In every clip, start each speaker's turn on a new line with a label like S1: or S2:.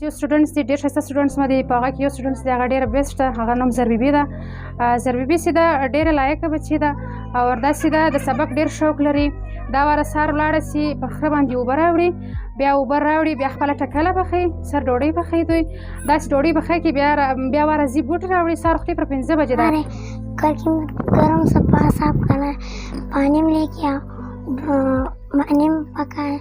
S1: چې سټوډنټس دي ډېر ښایسته سټوډنټس مې دي په هغه کې یو سټوډنټس دی هغه ډېره بیسټ ده هغه نوم زربیبي ده زربیبي چې ده ډېره لایقه بچې ده او داسې ده د سبق ډېر شوق لري دا واره سهار ولاړه چې په خره باندې اوبه راوړي بیا اوبه راوړي بیا خپله ټکله پخوي سر ډوډۍ پخوي دوی داسې ډوډۍ پخوي کې بیا واره ځي بوټ راوړي سهار وختي پر 5 بجې ده
S2: घर की गरम सफा साफ करना पानी में लेके आओ पानी में पकाए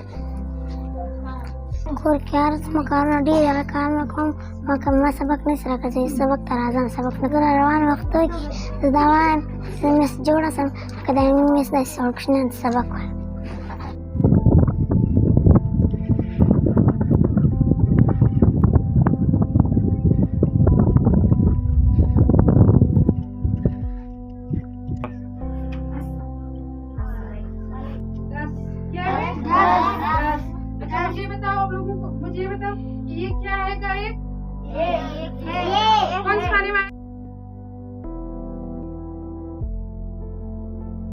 S2: और क्या मकान डी कार में कम मैं सबक नहीं सरा कर सबक तराजन सबक नगर रवान वक्त की दवान से जोड़ा सम कदाई में से ऑप्शन सबक